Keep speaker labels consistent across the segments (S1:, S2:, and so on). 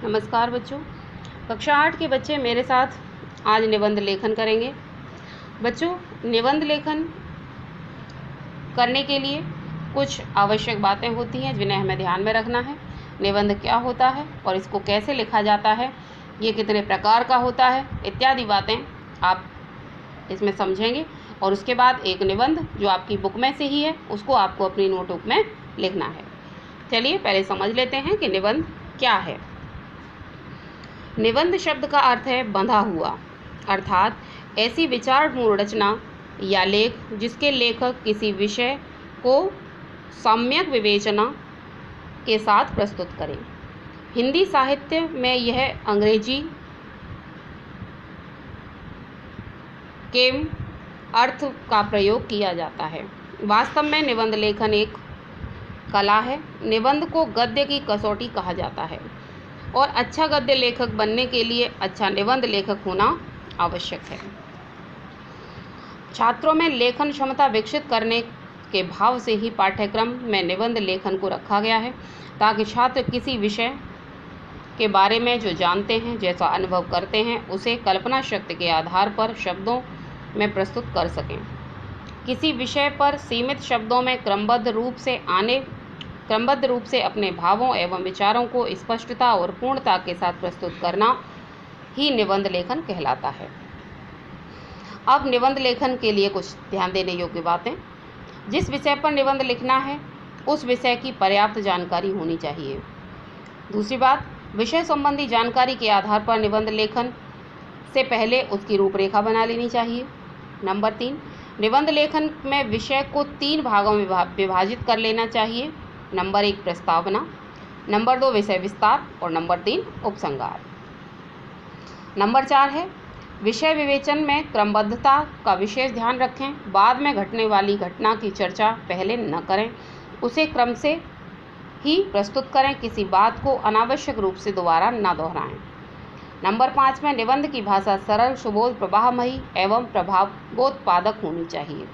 S1: नमस्कार बच्चों। कक्षा 8 के बच्चे मेरे साथ आज निबंध लेखन करेंगे। बच्चों, निबंध लेखन करने के लिए कुछ आवश्यक बातें होती हैं जिन्हें हमें ध्यान में रखना है। निबंध क्या होता है और इसको कैसे लिखा जाता है, ये कितने प्रकार का होता है, इत्यादि बातें आप इसमें समझेंगे। और उसके बाद एक निबंध जो आपकी बुक में से ही है उसको आपको अपनी नोटबुक में लिखना है। चलिए पहले समझ लेते हैं कि निबंध क्या है। निबंध शब्द का अर्थ है बंधा हुआ, अर्थात ऐसी विचारपूर्ण रचना या लेख जिसके लेखक किसी विषय को सम्यक विवेचना के साथ प्रस्तुत करें। हिंदी साहित्य में यह अंग्रेजी के अर्थ का प्रयोग किया जाता है। वास्तव में निबंध लेखन एक कला है। निबंध को गद्य की कसौटी कहा जाता है और अच्छा गद्य लेखक बनने के लिए अच्छा निबंध लेखक होना आवश्यक है। छात्रों में लेखन क्षमता विकसित करने के भाव से ही पाठ्यक्रम में निबंध लेखन को रखा गया है, ताकि छात्र किसी विषय के बारे में जो जानते हैं, जैसा अनुभव करते हैं, उसे कल्पना शक्ति के आधार पर शब्दों में प्रस्तुत कर सकें। किसी विषय पर सीमित शब्दों में क्रमबद्ध रूप से अपने भावों एवं विचारों को स्पष्टता और पूर्णता के साथ प्रस्तुत करना ही निबंध लेखन कहलाता है। अब निबंध लेखन के लिए कुछ ध्यान देने योग्य बातें। जिस विषय पर निबंध लिखना है उस विषय की पर्याप्त जानकारी होनी चाहिए। दूसरी बात, विषय संबंधी जानकारी के आधार पर निबंध लेखन से पहले उसकी रूपरेखा बना लेनी चाहिए। नंबर 3, निबंध लेखन में विषय को 3 भागों में विभाजित कर लेना चाहिए। नंबर 1 प्रस्तावना, नंबर 2 विषय विस्तार और नंबर 3 उपसंहार। नंबर 4 है विषय विवेचन में क्रमबद्धता का विशेष ध्यान रखें। बाद में घटने वाली घटना की चर्चा पहले न करें, उसे क्रम से ही प्रस्तुत करें। किसी बात को अनावश्यक रूप से दोबारा न दोहराएं। नंबर 5 में निबंध की भाषा सरल, सुबोध, प्रवाहमयी एवं प्रभावोत्पादक होनी चाहिए।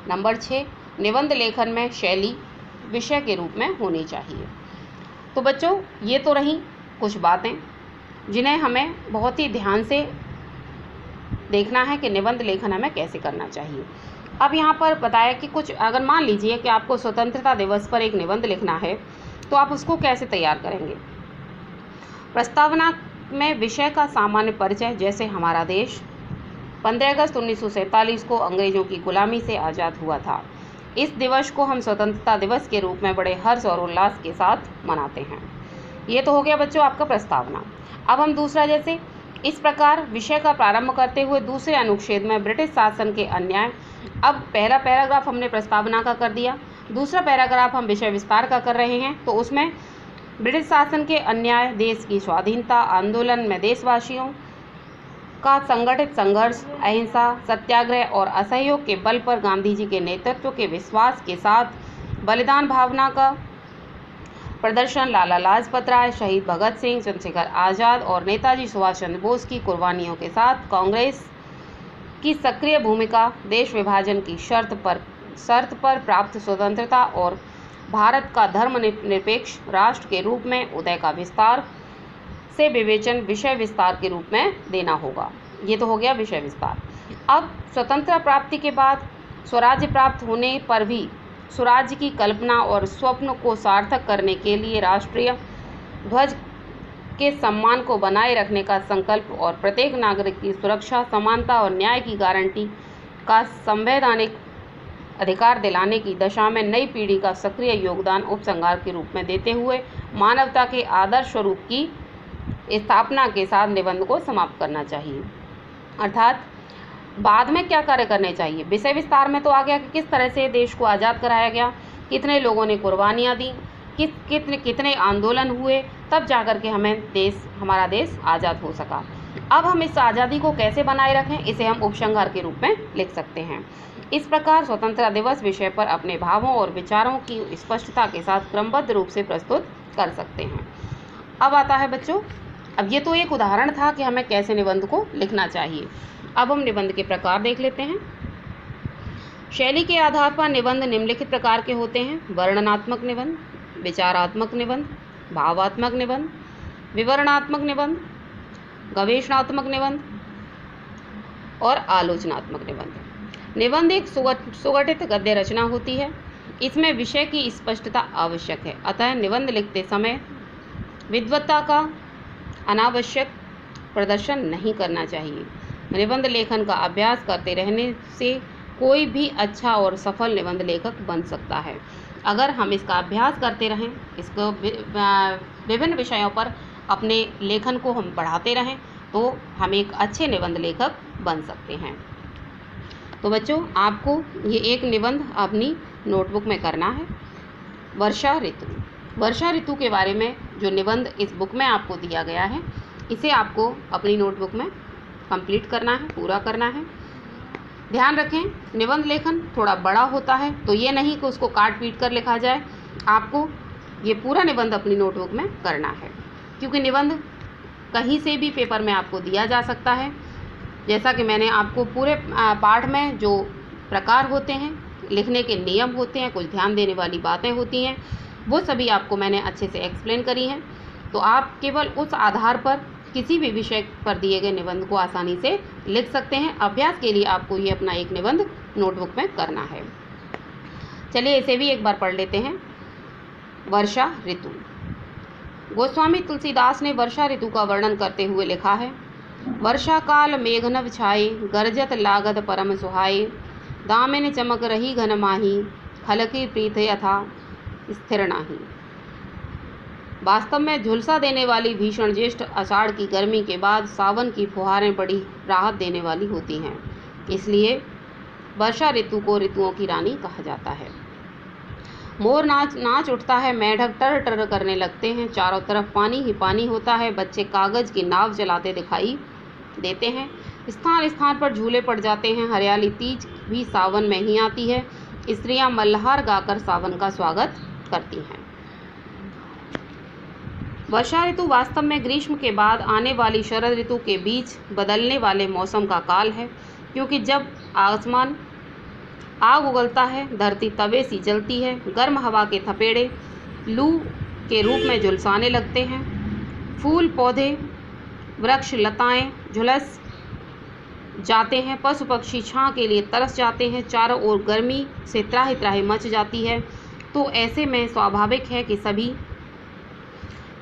S1: नंबर 6 निबंध लेखन में शैली विषय के रूप में होनी चाहिए। तो बच्चों, ये तो रही कुछ बातें जिन्हें हमें बहुत ही ध्यान से देखना है कि निबंध लेखन हमें कैसे करना चाहिए। अब यहाँ पर बताया कि कुछ, अगर मान लीजिए कि आपको स्वतंत्रता दिवस पर एक निबंध लिखना है तो आप उसको कैसे तैयार करेंगे। प्रस्तावना में विषय का सामान्य परिचय, जैसे हमारा देश 15 अगस्त 1947 को अंग्रेजों की गुलामी से आज़ाद हुआ था। इस दिवस को हम स्वतंत्रता दिवस के रूप में बड़े हर्ष और उल्लास के साथ मनाते हैं। ये तो हो गया बच्चों आपका प्रस्तावना। अब हम दूसरा, जैसे इस प्रकार विषय का प्रारंभ करते हुए दूसरे अनुच्छेद में ब्रिटिश शासन के अन्याय। अब पहला पैराग्राफ हमने प्रस्तावना का कर दिया, दूसरा पैराग्राफ हम विषय विस्तार का कर रहे हैं। तो उसमें ब्रिटिश शासन के अन्याय, देश की स्वाधीनता आंदोलन में देशवासियों का संगठित संघर्ष, अहिंसा, सत्याग्रह और असहयोग के बल पर गांधी जी के नेतृत्व के विश्वास के साथ बलिदान भावना का प्रदर्शन, लाला लाजपत राय, शहीद भगत सिंह, चंद्रशेखर आज़ाद और नेताजी सुभाष चंद्र बोस की कुर्बानियों के साथ कांग्रेस की सक्रिय भूमिका, देश विभाजन की शर्त पर प्राप्त स्वतंत्रता और भारत का धर्मनिरपेक्ष राष्ट्र के रूप में उदय का विस्तार से विवेचन विषय विस्तार के रूप में देना होगा। ये तो हो गया विषय विस्तार। अब स्वतंत्रता प्राप्ति के बाद स्वराज्य प्राप्त होने पर भी स्वराज्य की कल्पना और स्वप्न को सार्थक करने के लिए राष्ट्रीय ध्वज के सम्मान को बनाए रखने का संकल्प और प्रत्येक नागरिक की सुरक्षा, समानता और न्याय की गारंटी का संवैधानिक अधिकार दिलाने की दशा में नई पीढ़ी का सक्रिय योगदान उपसंहार के रूप में देते हुए मानवता के आदर्श स्वरूप की स्थापना के साथ निबंध को समाप्त करना चाहिए। अर्थात बाद में क्या कार्य करने चाहिए। विषय विस्तार में तो आ गया कि किस तरह से देश को आज़ाद कराया गया, कितने लोगों ने कुर्बानियाँ दी, कितने आंदोलन हुए, तब जाकर के हमारा देश आज़ाद हो सका। अब हम इस आज़ादी को कैसे बनाए रखें, इसे हम उपसंहार के रूप में लिख सकते हैं। इस प्रकार स्वतंत्रता दिवस विषय पर अपने भावों और विचारों की स्पष्टता के साथ क्रमबद्ध रूप से प्रस्तुत कर सकते हैं। अब आता है बच्चों, अब ये तो एक उदाहरण था कि हमें कैसे निबंध को लिखना चाहिए। अब हम निबंध के प्रकार देख लेते हैं। शैली के आधार पर निबंध निम्नलिखित प्रकार के होते हैं: वर्णनात्मक निबंध, विचारात्मक निबंध, भावात्मक निबंध, विवरणात्मक निबंध, गवेषणात्मक निबंध और आलोचनात्मक निबंध। निबंध एक सुगठित गद्य रचना होती है। इसमें विषय की स्पष्टता आवश्यक है, अतः निबंध लिखते समय विद्वत्ता का अनावश्यक प्रदर्शन नहीं करना चाहिए। निबंध लेखन का अभ्यास करते रहने से कोई भी अच्छा और सफल निबंध लेखक बन सकता है। अगर हम इसका अभ्यास करते रहें, इसको विभिन्न विषयों पर अपने लेखन को हम बढ़ाते रहें, तो हम एक अच्छे निबंध लेखक बन सकते हैं। तो बच्चों, आपको ये एक निबंध अपनी नोटबुक में करना है। वर्षा ऋतु। वर्षा ऋतु के बारे में जो निबंध इस बुक में आपको दिया गया है, इसे आपको अपनी नोटबुक में कंप्लीट करना है, पूरा करना है। ध्यान रखें, निबंध लेखन थोड़ा बड़ा होता है, तो ये नहीं कि उसको काट पीट कर लिखा जाए। आपको ये पूरा निबंध अपनी नोटबुक में करना है, क्योंकि निबंध कहीं से भी पेपर में आपको दिया जा सकता है। जैसा कि मैंने आपको पूरे पाठ में जो प्रकार होते हैं, लिखने के नियम होते हैं, कुछ ध्यान देने वाली बातें होती हैं, वो सभी आपको मैंने अच्छे से एक्सप्लेन करी हैं। तो आप केवल उस आधार पर किसी भी विषय पर दिए गए निबंध को आसानी से लिख सकते हैं। अभ्यास के लिए आपको ये अपना एक निबंध नोटबुक में करना है। चलिए इसे भी एक बार पढ़ लेते हैं। वर्षा ऋतु। गोस्वामी तुलसीदास ने वर्षा ऋतु का वर्णन करते हुए लिखा है, वर्षा काल मेघनभ छाए, गरजत लागत परम सुहाए, दामिन चमक रही घन माही, खलकी प्रीत यथा स्थिर नाही। वास्तव में झुलसा देने वाली भीषण ज्येष्ठ आषाढ़ की गर्मी के बाद सावन की फुहारें बड़ी राहत देने वाली होती हैं। इसलिए वर्षा ऋतु को ऋतुओं की रानी कहा जाता है। मोर नाच उठता है, मेढक टर टर करने लगते हैं, चारों तरफ पानी ही पानी होता है, बच्चे कागज की नाव चलाते दिखाई देते हैं, स्थान स्थान पर झूले पड़ जाते हैं, हरियाली तीज भी सावन में ही आती है, स्त्रियां मल्हार गाकर सावन का स्वागत करती हैं। वर्षा ऋतु वास्तव में ग्रीष्म के बाद आने वाली शरद ऋतु के बीच बदलने वाले मौसम का काल है, क्योंकि जब आसमान आग उगलता है, धरती तवे सी जलती है, गर्म हवा के थपेड़े लू के रूप में झुलसाने लगते हैं, फूल पौधे वृक्ष लताएं झुलस जाते हैं, पशु पक्षी छां के लिए तरस जाते हैं, चारों ओर गर्मी से त्राहि त्राहि मच जाती है। तो ऐसे में स्वाभाविक है कि सभी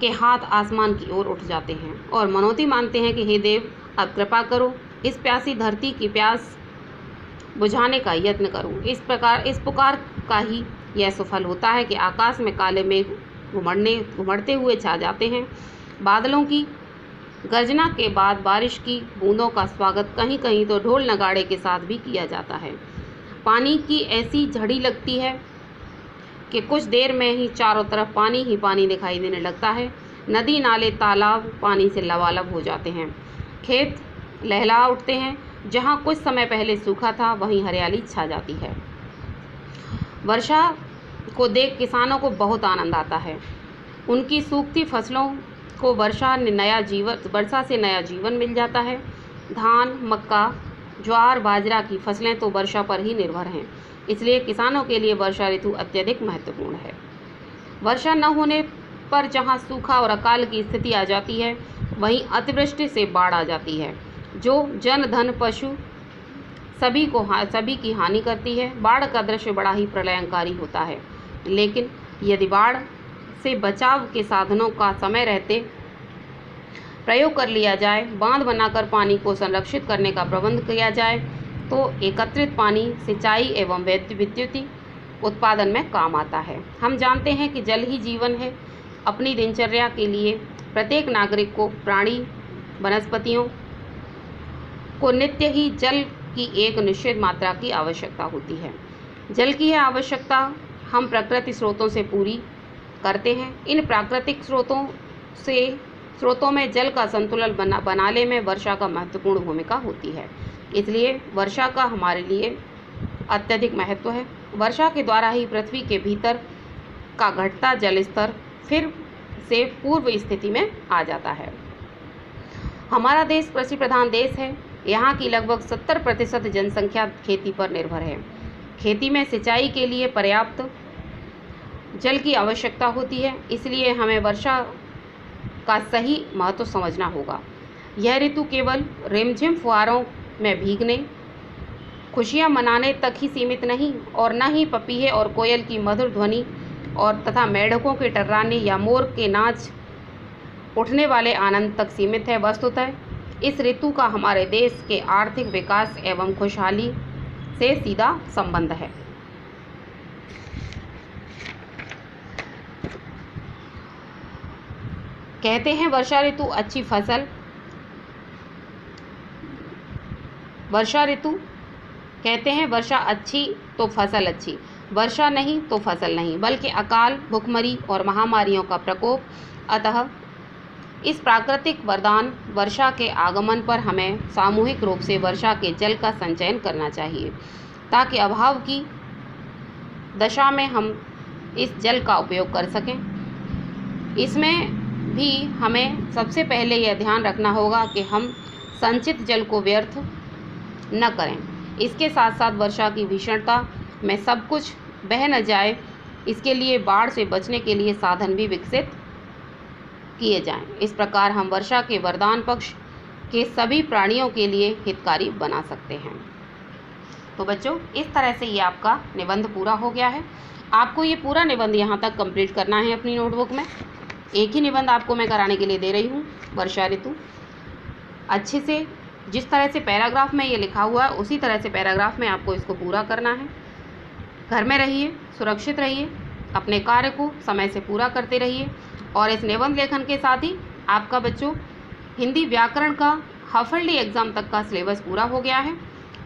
S1: के हाथ आसमान की ओर उठ जाते हैं और मनौती मानते हैं कि हे देव, अब कृपा करो, इस प्यासी धरती की प्यास बुझाने का यत्न करो। इस पुकार का ही यह सफल होता है कि आकाश में काले मेघ घुमड़ते हुए छा जाते हैं। बादलों की गर्जना के बाद बारिश की बूंदों का स्वागत कहीं कहीं तो ढोल नगाड़े के साथ भी किया जाता है। पानी की ऐसी झड़ी लगती है कि कुछ देर में ही चारों तरफ पानी ही पानी दिखाई देने लगता है। नदी नाले तालाब पानी से लबालब हो जाते हैं, खेत लहला उठते हैं, जहाँ कुछ समय पहले सूखा था वहीं हरियाली छा जाती है। वर्षा को देख किसानों को बहुत आनंद आता है। उनकी सूखती फसलों को वर्षा से नया जीवन मिल जाता है। धान, मक्का, ज्वार, बाजरा की फसलें तो वर्षा पर ही निर्भर हैं, इसलिए किसानों के लिए वर्षा ऋतु अत्यधिक महत्वपूर्ण है। वर्षा न होने पर जहाँ सूखा और अकाल की स्थिति आ जाती है, वहीं अतिवृष्टि से बाढ़ आ जाती है, जो जन धन पशु सभी की हानि करती है। बाढ़ का दृश्य बड़ा ही प्रलयंकारी होता है, लेकिन यदि बाढ़ से बचाव के साधनों का समय रहते प्रयोग कर लिया जाए, बांध बनाकर पानी को संरक्षित करने का प्रबंध किया जाए, तो एकत्रित पानी सिंचाई एवं विद्युत उत्पादन में काम आता है। हम जानते हैं कि जल ही जीवन है। अपनी दिनचर्या के लिए प्रत्येक नागरिक को, प्राणी, वनस्पतियों को नित्य ही जल की एक निश्चित मात्रा की आवश्यकता होती है। जल की यह आवश्यकता हम प्रकृति स्रोतों से पूरी करते हैं। इन प्राकृतिक स्रोतों में जल का संतुलन बनाने में वर्षा का महत्वपूर्ण भूमिका होती है। इसलिए वर्षा का हमारे लिए अत्यधिक महत्व है। वर्षा के द्वारा ही पृथ्वी के भीतर का घटता जल स्तर फिर से पूर्व स्थिति में आ जाता है। हमारा देश कृषि प्रधान देश है। यहाँ की लगभग 70% जनसंख्या खेती पर निर्भर है। खेती में सिंचाई के लिए पर्याप्त जल की आवश्यकता होती है, इसलिए हमें वर्षा का सही महत्व समझना होगा। यह ऋतु केवल रिमझिम फुहारों में भीगने, खुशियां मनाने तक ही सीमित नहीं और न ही पपीहे और कोयल की मधुर ध्वनि और तथा मेढकों के टर्राने या मोर के नाच उठने वाले आनंद तक सीमित है। वस्तुतः इस ऋतु का हमारे देश के आर्थिक विकास एवं खुशहाली से सीधा संबंध है। कहते हैं वर्षा ऋतु अच्छी फसल, कहते हैं वर्षा अच्छी तो फसल अच्छी, वर्षा नहीं तो फसल नहीं, बल्कि अकाल, भुखमरी और महामारियों का प्रकोप। अतः इस प्राकृतिक वरदान वर्षा के आगमन पर हमें सामूहिक रूप से वर्षा के जल का संचयन करना चाहिए, ताकि अभाव की दशा में हम इस जल का उपयोग कर सकें। इसमें भी हमें सबसे पहले यह ध्यान रखना होगा कि हम संचित जल को व्यर्थ न करें। इसके साथ साथ वर्षा की भीषणता में सब कुछ बह न जाए, इसके लिए बाढ़ से बचने के लिए साधन भी विकसित किए जाएं। इस प्रकार हम वर्षा के वरदान पक्ष के सभी प्राणियों के लिए हितकारी बना सकते हैं। तो बच्चों, इस तरह से ये आपका निबंध पूरा हो गया है। आपको ये पूरा निबंध यहाँ तक कंप्लीट करना है अपनी नोटबुक में। एक ही निबंध आपको मैं कराने के लिए दे रही हूँ, वर्षा ऋतु। अच्छे से जिस तरह से पैराग्राफ में ये लिखा हुआ है उसी तरह से पैराग्राफ में आपको इसको पूरा करना है। घर में रहिए, सुरक्षित रहिए, अपने कार्य को समय से पूरा करते रहिए। और इस निबंध लेखन के साथ ही आपका बच्चों हिंदी व्याकरण का हाफ ईयरली एग्ज़ाम तक का सिलेबस पूरा हो गया है।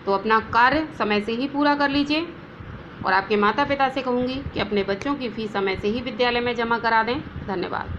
S1: तो अपना कार्य समय से ही पूरा कर लीजिए और आपके माता पिता से कहूँगी कि अपने बच्चों की फ़ीस समय से ही विद्यालय में जमा करा दें। धन्यवाद।